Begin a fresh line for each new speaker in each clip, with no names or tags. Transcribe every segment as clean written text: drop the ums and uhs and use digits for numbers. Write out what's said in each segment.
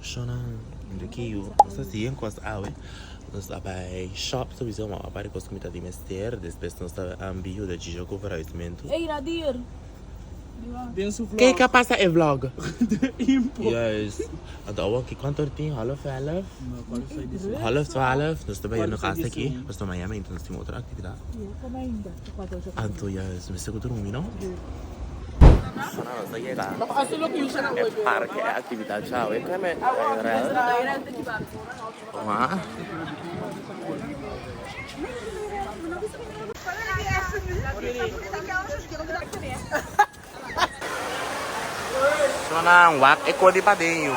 Shona, daqui eu assim encosto água. Nós vai shop sowieso maar waar ik was met dat investeren. Dus best nós está ambio dat je ook verhuismento.
Ei, Nadir.
Quem que passa é vlog?
Impo.
Yes. En dan ook quanto tem 11:30. 11:30. Dus dan ben je nog aan aqui. Mas também é então nós temos outra atividade.
Como ainda?
Anto yes, me seguro dormir não? Shona, nós aí lá.
Makakasulok yung siya ng
É parque, é atividade já. É como é real. Ah. Shona, wak eko di padinho.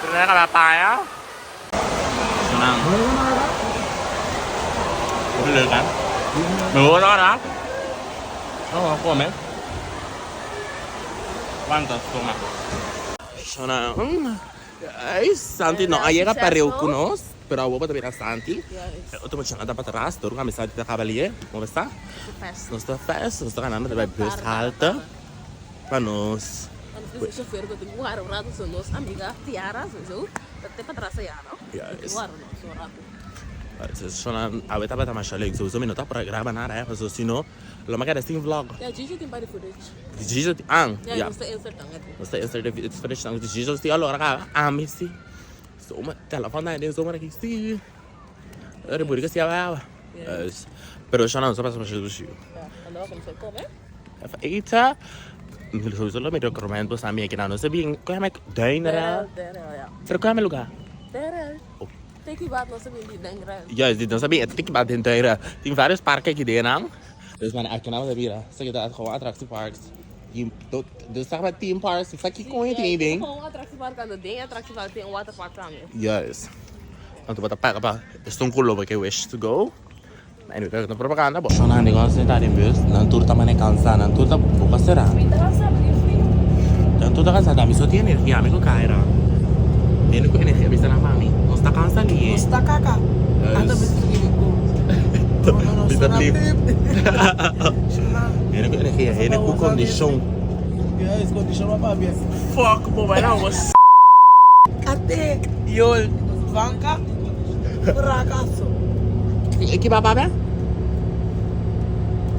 Pernah ka papaya? Shona. Boleh kan? Boleh kan? Oh, come? Quantas toma? Shona. Ai, Santi não, aí era para eu conosco. Pero a também era Santi. Eu tô muito andando para trás, tô com a mensagem da cavalier. Vamos ver se nós está festa, nós está ganhando de bus alta para nós.
Ang chauffeur ko ting araw-araw sa nos amiga Tiara so até para trás ya no.
Yes.
Araw no so rato.
Shona, a weta bata mais chale, so me nota para gravar nada, so se não, lo mais que tem vlog.
Ya Gigi tem para footage.
Gigi, ah,
Ya não sei insert ang ito.
nós está insert de footage ng Gigi, so alora ka, amisi. So uma telefone aí, so uma aqui sim. Era por isso que se ava. Yes. Pero Shona não só passa mais do Gigi.
Ano kung sa come?
Eita. Solo me recomendo sa mia que não sabia como é que dainera.
Ya.
Pero como é lugar?
Dere. Take you back no sa hindi dangra.
Ja, dit não sabia, tem que bater inteira. Tem vários parques aqui dentro. Dus man, aqui não sabia. Só que dá com attraction parks. Dus zeg maar theme parks, isso aqui com ele tem.
Kung attraction park ano din, attraction park tem water park kami.
Yes. Então bota para pa. Estou um culo porque wish to go. Mas não quero propaganda, bom. Shona, negócio tá em bus. Não tudo tá mais cansado, não tudo tá pouco será. Não tudo tá cansado, mas só tem energia, amigo Kaira. Ele com energia, bisa na mami. Não está cansado ali.
Musta kakak. Atau bisa segini ko.
Bisa flip. Ele com energia, ele com condição.
Yes, condition apa biar.
Fuck, mo ba na was.
Ate, yol, banka, fracaso.
Que babá,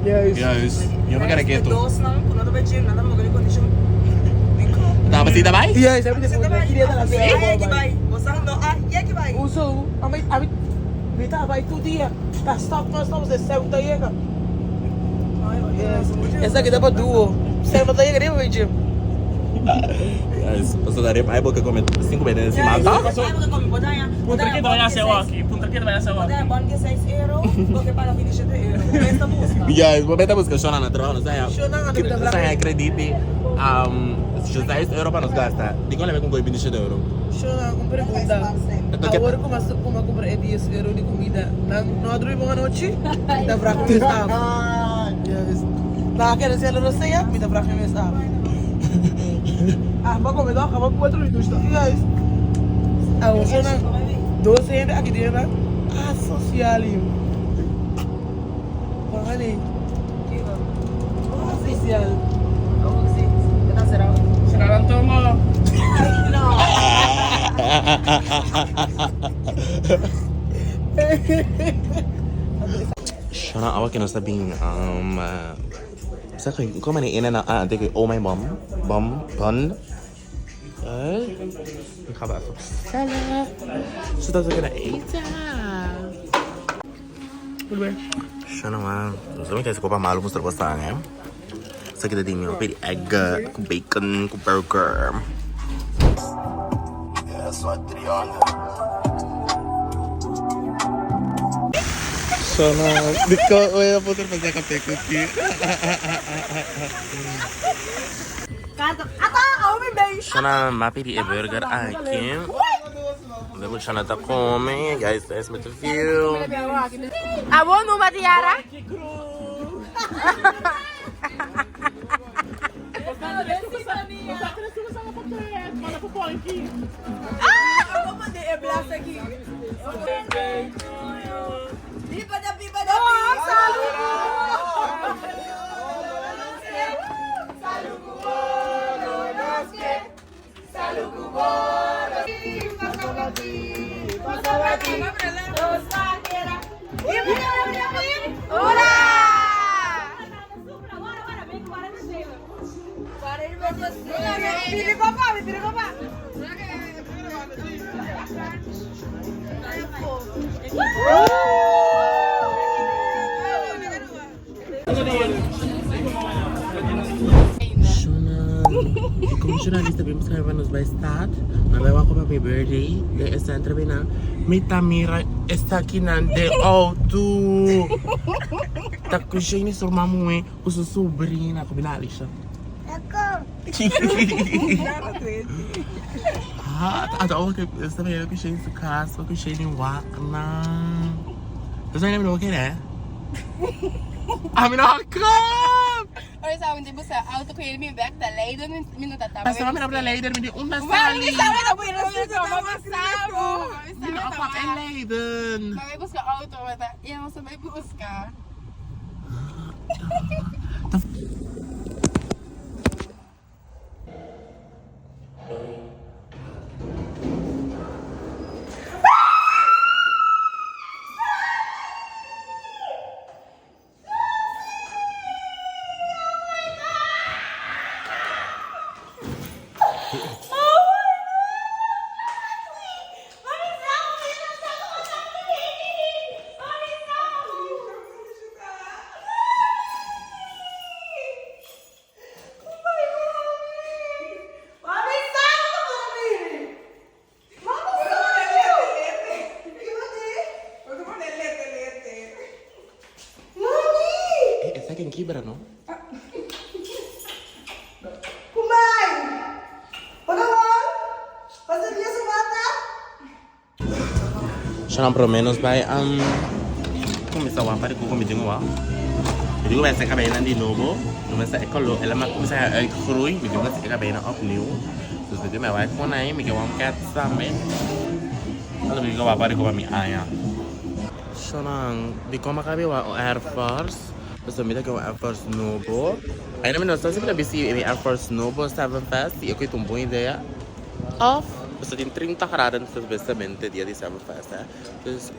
Yes.
Yes. Eu vou querer que tu.
Dos lang, kuno to bechin, nada mo gani condition.
Tá, mas ainda vai?
Yes, sabi dia punya kiri dah
Iya, iya gibay. Bosang doa, iya gibay.
Uso, amit bita vai tu dia. Tá stop, nós estamos de segunda yega. Yes. Essa aqui dá para duo. Segunda yega dia vai
Yes. Pasal dari pai boca comer 5 vezes em cima, tá?
Ay, mga kami, bodaya.
Punta kita ba na sewa aqui? Punta kita ba na sewa
Bodaya,
aqui?
bon que 6 euro, porque para finish de euro. Esta música.
Yes, vou meter música Shona na trono, saya.
Shona nga, di ba na-
Saya acredite. €6 para nos gastar. Digo leve com coi 20 euro.
Shona, kung pergunta. Agora começou a comprar 10 euro de comida. Não adorei boa noite. Da braco me estava. Yes. Tá querendo ser a roceia? Me da braco me estava. Ah, vou comer dó, acabou com 4 litros. Yes. Ah, o Shona, 12 ainda aqui dentro. Ah, social. Pagani. Ah, social.
Kita será.
Sekarang to mo.
Shona, awak kena sabing sa ko man ina na de oh my mom, bun. Acaba so. Sala. So that's gonna eat. Shona man, so me kasi ko pa malo mostrar bastante, né? Sa kita din yung pili egg, com bacon, com burger. Yes, Adriana. Shona, di ko oya po ter fazer café com aqui. Shona, mapili e burger aqui. Depois Shona tá come, guys, that's with the view.
Abo no Tiara?
Ako man di e-blast aqui. Pipa da pipa da pipa. Saludo. Saludo.
E como jornalista, vimos que nos vai estar. Nós vamos para meu birthday. Essa entrevista. Minha Tamira está aqui na de alto. Tá com o Shane, sua mamãe, com sua sobrinha. Como é a Alicia? Ada orang saya yang aku share suka, aku share ni warna. Terus saya nak minum Amin akam.
Ora sa hindi mo sa auto ko yung back ta Leiden minuta ta.
Basta kami na Leiden hindi una
Mami,
sali.
sabi na po yun. Mamasamo.
Hindi na ako kay Leiden.
May bus ka auto mata. Yan mo sa may bus ka.
Essa aqui é quebra, não? Já não pelo menos vai começar a fazer com medinho lá. Medinho vai ser cabelo de novo, não vai ser colo, ela vai começar a cruir, medinho vai ser cabelo opniu. Terus medinho vai com aí, medinho vai cat também. Kalau medinho vai fazer com a minha aia. Senang, di koma cabelo Air Force. Basta mita ko Air Force novo. Aí namin nós sempre bisi Air Force novo 7 Fest, e ako itong buong ideia. Off. Basta tem 30 graden supuestamente dia di 7 Fest, eh. Dus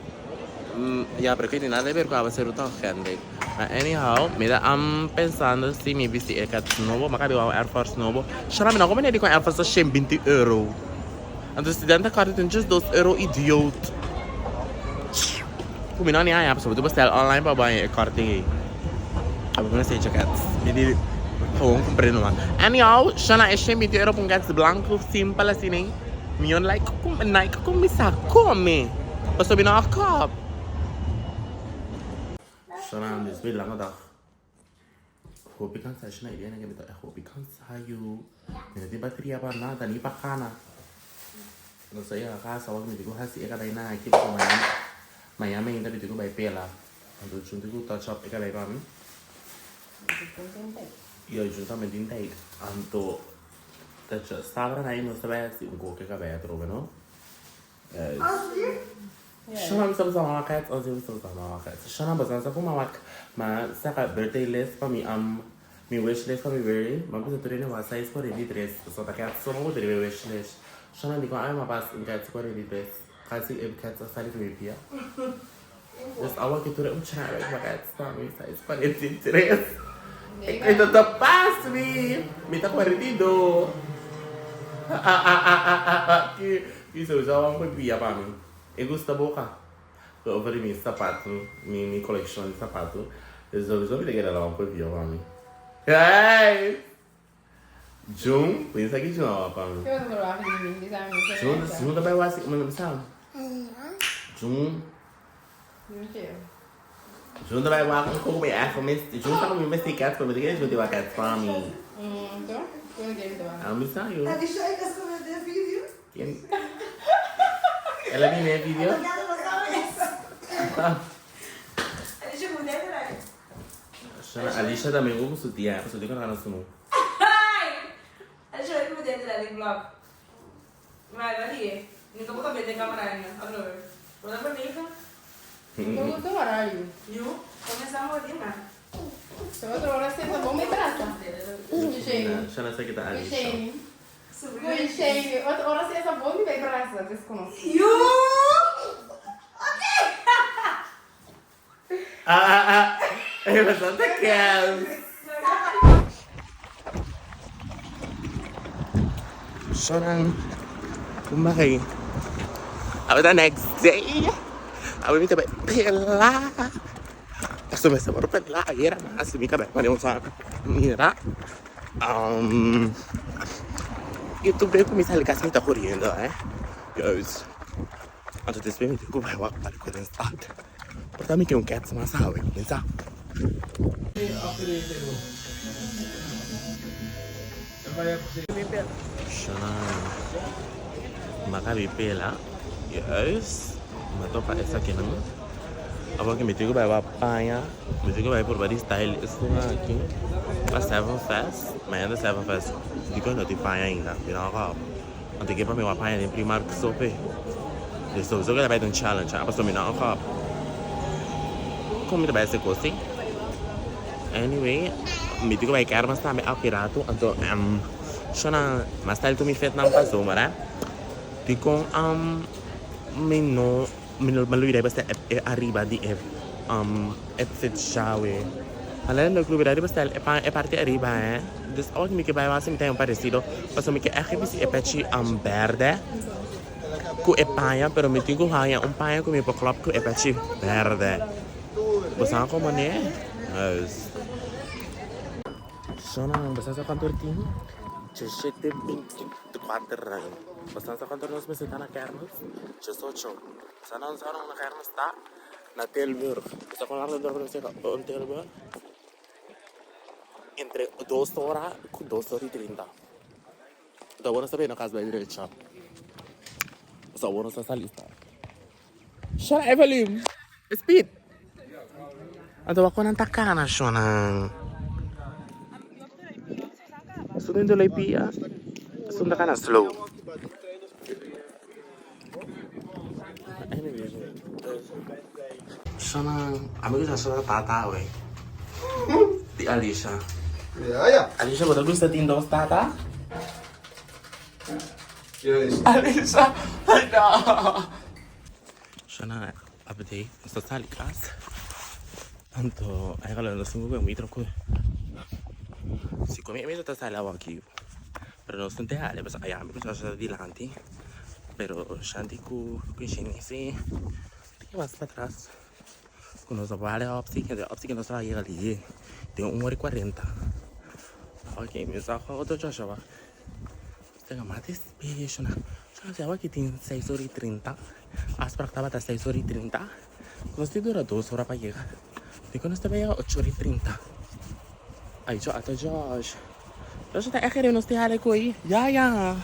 ja, pero quindi nada per qua va a ser tão gente. Anyhow, mira, pensando se mi visi Air novo, magari va Air Force novo. Sarà meno come ne dico Air Force a 20 euro. Então studenten carta tem just 2 euro idiot. Kung minani ay apps, so bestel online pa ba yung karting Aku kena say jackets. Jadi kau comprei numa. Anyhow, shana é 20 euro para gats branco simples assim. Mion like como Nike como me come. Passou bem na cop. Shana desvio lang ada. Hobi kan sa shana ideia na kita hobi kan sayo. Nanti bateria apa nada ni pakana. Não sei a casa wag me digo hasi eka dai na kita kumain. Miami ainda digo vai pela. Ando junto com touch up eka dai pam. Io giustamente in take anto stavano aí non sapeva se un po' che capeva trove no? Sono mi stavo a cat oggi mi stavo a cat sono abbastanza come ma sa birthday list per mi wish list per mi birthday ma cosa tornare a 6 scuole di 3 so da cazzo non vuol dire wish list sono dico ma basta in cazzo scuole di 3 quasi e cazzo stare qui via just awal kita udah cari pakai suami saya sepanjang interest. Itu tepas nih, minta kuaritido. Isso já vamos para via para mim. Eu gosto da boca. Eu vou ver sapato, minha coleção de sapato. Eu só me liguei lá vamos para via para mim. Hey, Jun, pensa que Jun para mim. Jun também vai assim, mas não sabe. Jun. Junto vai lá com o meu junto com o meu sticker para ver junto vai cat para mim.
Então, quando ele tá.
Ah, me saiu.
Ela deixou aí que as coisas de vídeo.
Ela me vê vídeo.
Ela deixou mulher por aí.
A Alicia também eu gosto de ela, só digo na nossa mão.
Ela deixou aí mulher por aí no blog. Mas ali, não tô com a de câmera ainda. Agora, vou dar bonita.
Eu gosto do horário.
Viu? Começamos a ordenar.
Se outra hora você tá bom, me trata. Shame.
Já não sei que tá Alicia.
Shame. Shame. Outra hora você tá bom, me vem pra essa, desconhece.
You!
Es bastante cute. Shonan, kumbahay. The next day, aku minta pela. Kaso may sabor pela. Ayer mas mi kabe mani sa mira. YouTube ko misal kasi ta corriendo, Guys. Anto después me digo, vai wa para que den start. Porta mi che un cazzo ma sa, pensa. Shonan. Makabipela. Yes. Matopa essa aqui não. Agora que me digo vai apanhar. Me digo vai por vários style. Isso aqui. A Seven Fest. Mas ainda Seven Fest. Digo não te apanha ainda. Virá agora. Antes que para me apanhar em Primark sope. Isso que vai ter um challenge. A pessoa me não acaba. Como vai ser coisa? Anyway, me digo vai querer mas também ao pirato. Então Shona, mas style tu mi fet não passou, mara? Dico maluirei basta arriba di set chave. Allora lo club arriba basta è parte arriba, Dus ook mi che vai va sempre un parecido. Passo mi che è bisi è peci verde. Ku è paia, però mi dico haya un paia come po club ku è peci verde. Bosan come ne? Shona, basta sa cantortino. C'è 7:24. Abbastanza quanto non si sta na kermis. C'è socio. Se non sono una kermis sta na Tilburg. Sta con l'altro dove si fa un Tilburg. Entre 2 ore con 2 ore 30. Dopo non sapere una casa di derecha. So buono sta salista. Shara Evelyn. Speed. Ato ako nang takana shona. Sunod lay pia. Sunda ka na slow. Anyway. Sana, amigo sa sura tata we. Di Alicia. Alicia, mo gusto din dos tata?
Yes.
Alicia. No. Sana, update sa salikas. Tanto, ay kala na sungo ko metro ko. Siccome mi sta sala aqui. Pero non sto reale, basta ayami ko sa dilanti. Pero shanti ku shinisi. Ti vas para atrás. Con los vale opsi que no se llega allí. Tengo 1:40. Ok, mi sa ko to Joshua. Tengo más inspiration. Sa aqui tem 6:30. Aspra que tava até 6:30. Non si dura 2 ore para llegar. Dico non sta bene 8:30. Ai, Josh. Josh tá querendo nos tirar aqui. Ya.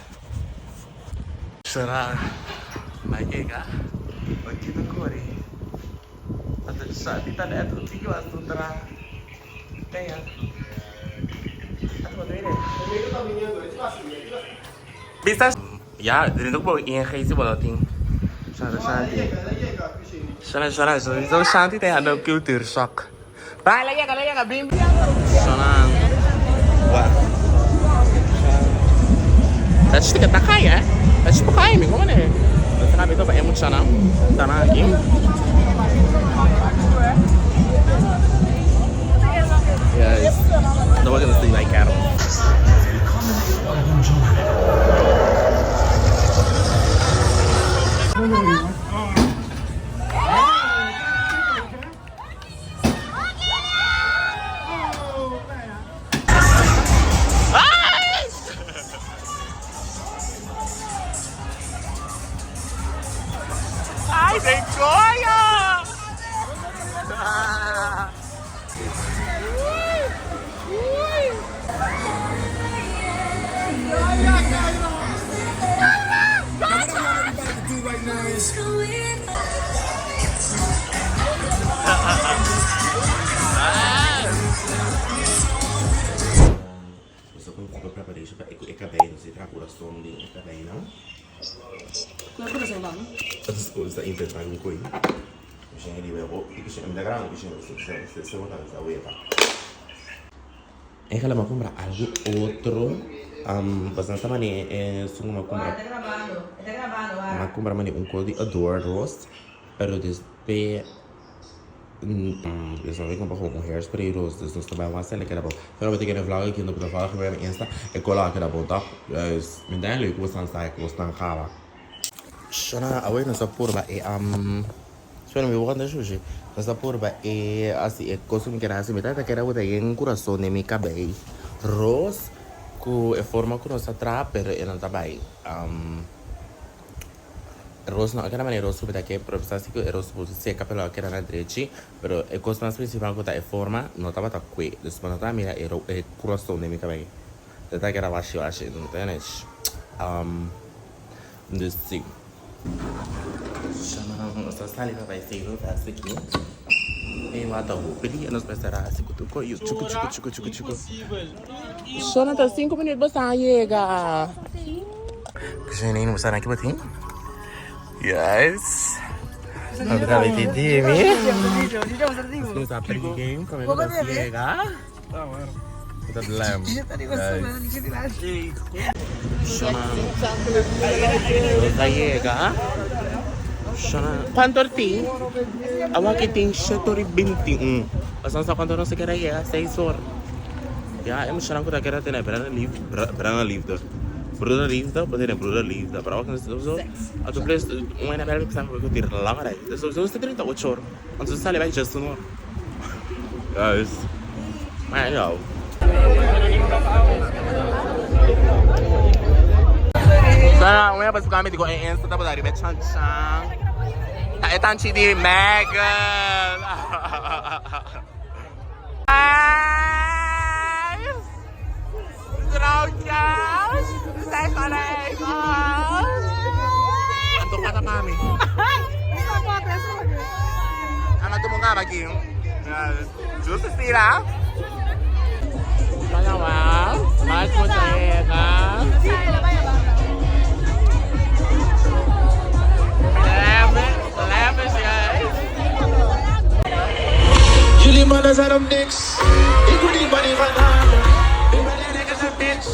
Será? Vai chegar? Aqui no Core. Até já, tá dentro. O que eu acho que será? Tem, Até quando Bisa? Ya, dentro po yang kaisi boloting. Shanti. So Shanti tem ada culture shock. Vai, lagi ka bim. Sonang. Wah. That's the kaya. That's the kaya, mi come ne? Sabi to pa emotional. Tama aqui. Yes. No we're gonna stay like cattle. Ai, vergonha! Questo comunque per preparare e cabello, si trapula stondi e cabello.
Come cosa sono?
Scusa, inventare un qui. Vicino di Vevo, vicino da grande, vicino stessa votanza a Ueva. E che la ma compra algo altro, abbastanza mani, sono ma compra.
Stai gravando,
Ma compra mani un po' di Adore Roast, però despe Dus dan weet ik nog gewoon hairspray roos. Dus dat is bij mij stel ik dat. Pero wat ik in een vlog ik in de vlog gebruik in Insta. Ik wil ook dat botak. Dus met dat leuk was dan sta ik was dan gaan. Shana, away na sa purba Spero mi vuoi andare sushi. Questa purba asi e così mi chiama si metà che era avuta in corazon mi cabei. Ros cu e forma con sta trapper e non tabai. Ros no, aquela maneira ros subita che proprio sta sicuro e ros se capello che era na dreci, però e cosa principale con e forma non tava ta qui. Adesso quando ta mira ero e corazon mi cabei. Detta che era vashi non tenes. Dus sì. Sta stali vai seguo fast aqui. E eu adoro. Pedi nos prestará assim com tudo. Chucu. Só não tá 5 minutos para chegar. Kushinin mo sana aqui batin? Yes. Agora vai ter time. Vamos a perder game como vai chegar. Kita dalam. Shona. Llega. Shona. Quanto tem? Awa que tem 7:20. Pasang sa quanto não se quer ir 6 horas. Ya, eu me chamo que daquela tem brana livre. Bruna livre, pode ter bruna livre. Para que nós usamos. A tu place uma na bela que sabe que tira lá, cara. Isso são 38 horas. Antes de sair vai just no. Guys. Mas não. Sana, una pas kami ko Insta tapos dari bet chan. Etan chi di Megan. Drogas. Sai colegas. Antuk kata kami. Anak tu mungkin bagi. Justo sila. Sana wow. Mas mo saya kan.
Jullie mannen zijn op niks. Ik wil niet money van haar. Ik ben die niggas een bitch.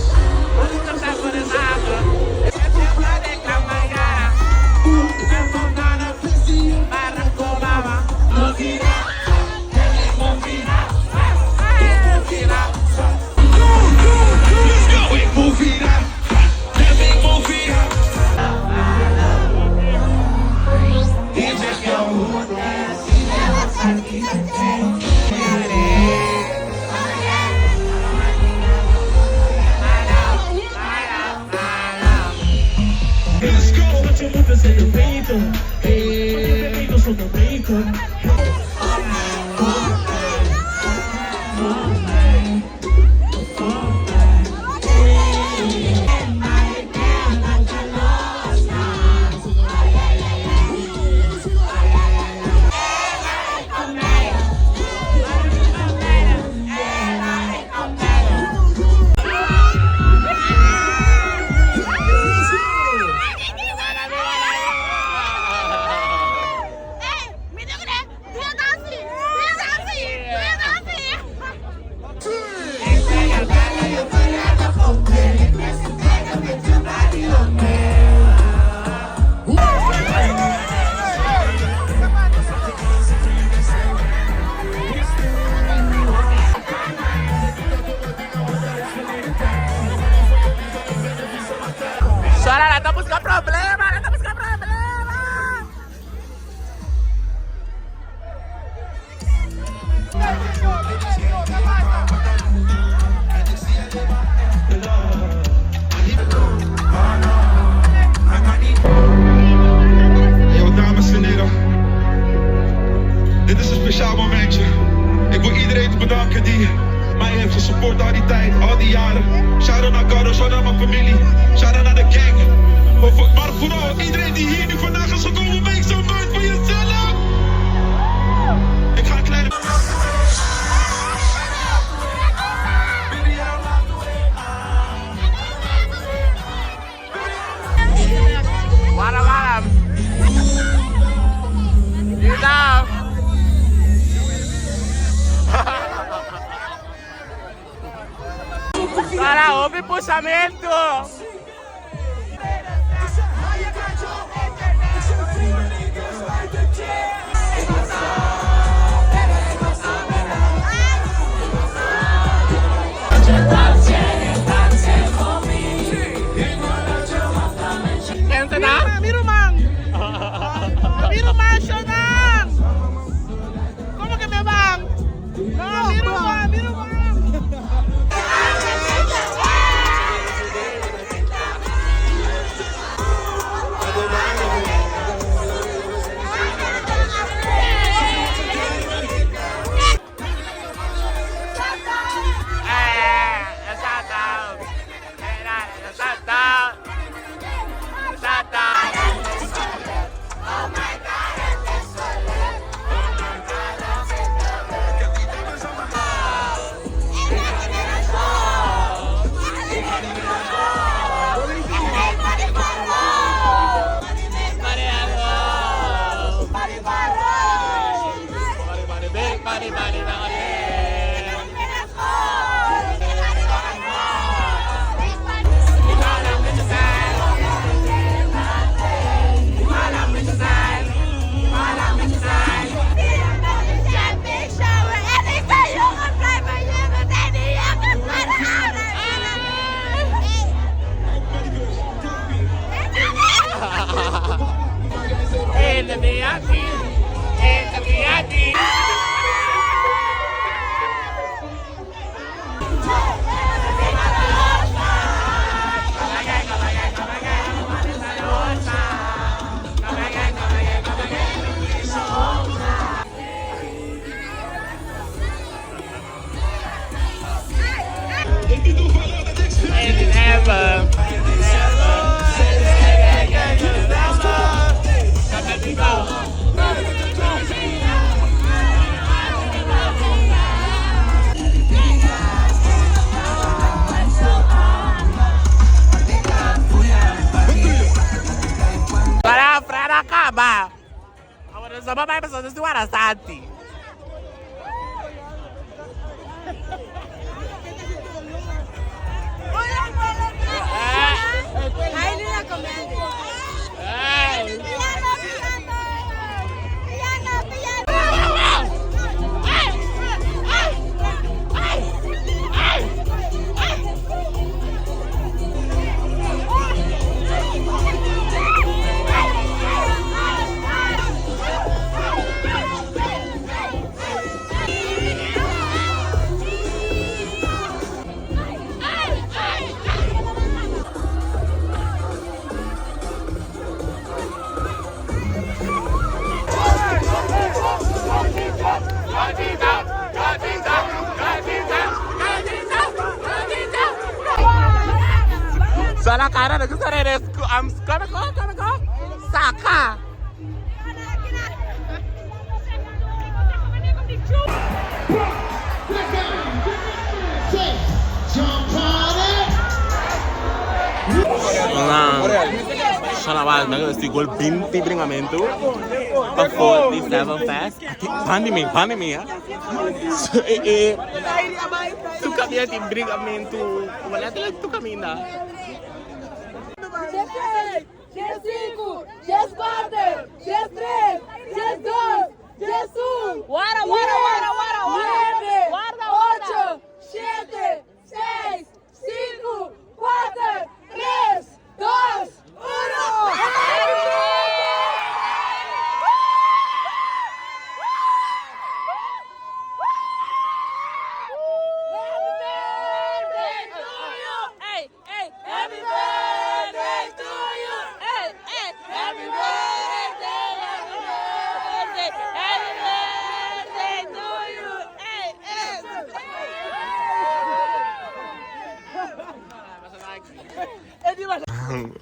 Moet ik toch zijn voor de zaken. Ik heb je blad, ik kan mijn jaren. Ik heb van Ghana, Pussy, maar ik kom mama. Movira, Movira, Movira. Let's go, ik Movira. Let me Movira. Hier zeg je hoe het is. Let's go. Wat je moeten zeggen weten. Hey, ik zonder breken.
Ela tá buscando problema,
Yo, dames en heren. Dit is een speciaal momentje. Ik wil iedereen bedanken die mij heeft gesupport al die tijd, al die jaren. Shout-out naar Garo, shout-out naar mijn familie. Shout-out naar de gang. Maar vooral iedereen die hier nu vandaag is gekomen, make some noise voor jezelf. Ik ga een kleine...
Malam. Kita. Cara, houve puxamento. só de suara Santi. Soalnya karena aku sore resku, kami kok, Saka. Soalnya awal mereka si gol binti bringamento, pa 47 fast. Pandemi ya. Suka dia tim bringamento, wala talaga tu kami na.
Dia 5, dia 4, dia 3, dia 2, dia 1.
Guarda.
9, 8, 7, 6, 5, 4, 3, 2, 1.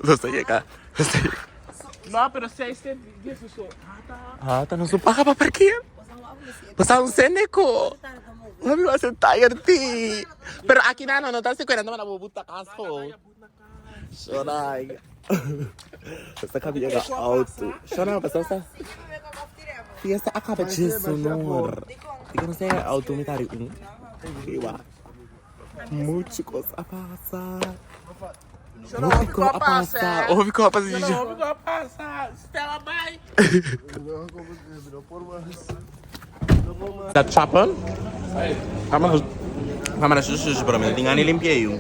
Selesai kak.
No, pero se este dice so.
Tá não supa ka pa parkir. Pasang seneko. Mami was tired ti. Pero aqui na no tá se cuidando na bubuta kaso. Shoray. Basta kami yung auto. Shoray, basta sa. Fiesta acaba de sonor. Ikaw na sa auto may tari Diba? Mucho cosa pasa. Ouve com a passa. Ouve com a passa, Gigi.
Ouve com a passa. Stella vai.
That chopper? Kamera sushi para mim. Tingnan nilimpia yun.